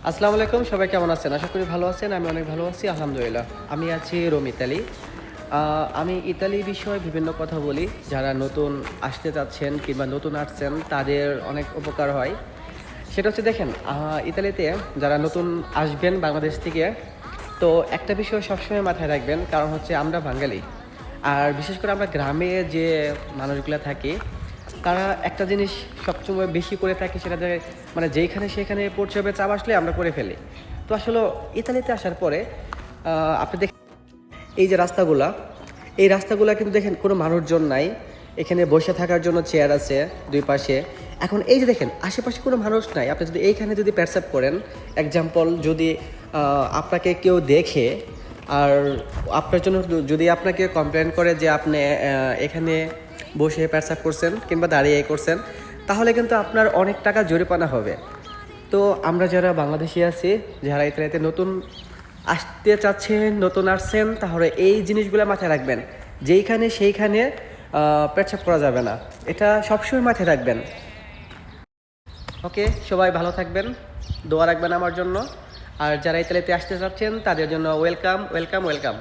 আসসালামু আলাইকুম, সবাই কেমন আছেন? আশা করি ভালো আছেন। আমি অনেক ভালো আছি, আলহামদুলিল্লাহ। আমি আছি রোম, ইতালি। আমি ইতালি বিষয়ে বিভিন্ন কথা বলি। যারা নতুন আসতে চাচ্ছেন কিংবা নতুন আসছেন তাদের অনেক উপকার হয়। সেটা হচ্ছে দেখেন, ইতালিতে যারা নতুন আসবেন বাংলাদেশ থেকে, তো একটা বিষয় সবসময় মাথায় রাখবেন, কারণ হচ্ছে আমরা বাঙালি। আর বিশেষ করে আমরা গ্রামে যে মানুষগুলো থাকি, তারা একটা জিনিস সবসময় বেশি করে থাকে, সেটা যে মানে যেইখানে সেখানে পড়ছে হবে চাপ আসলে আমরা করে ফেলি। তো আসলে ইতালিতে আসার পরে আপনি দেখেন এই যে রাস্তাগুলা, এই রাস্তাগুলা কিন্তু দেখেন কোনো মানুষজন নাই। এখানে বসে থাকার জন্য চেয়ার আছে দুই পাশে। এখন এই যে দেখেন আশেপাশে কোনো মানুষ নাই, আপনি যদি এইখানে যদি প্যারসেপ করেন, এক্সাম্পল যদি আপনাকে কেউ দেখে আর আপনার জন্য যদি আপনাকে কমপ্লেন করে যে আপনি এখানে বসে প্যারসেপ করছেন কিংবা দাঁড়িয়ে করছেন, তাহলে কিন্তু আপনার অনেক টাকা জরিমানা হবে। তো আমরা যারা বাংলাদেশি আছি, যারা ইতালিতে নতুন আসতে চাচ্ছেন, নতুন আসছেন, তাহলে এই জিনিসগুলো মাথায় রাখবেন। যেইখানে সেইখানে পেচ্ছাপ করা যাবে না, এটা সবসময় মাথায় রাখবেন। ওকে, সবাই ভালো থাকবেন, দোয়া রাখবেন আমার জন্য। আর যারা ইতালিতে আসতে চাচ্ছেন তাদের জন্য ওয়েলকাম ওয়েলকাম ওয়েলকাম।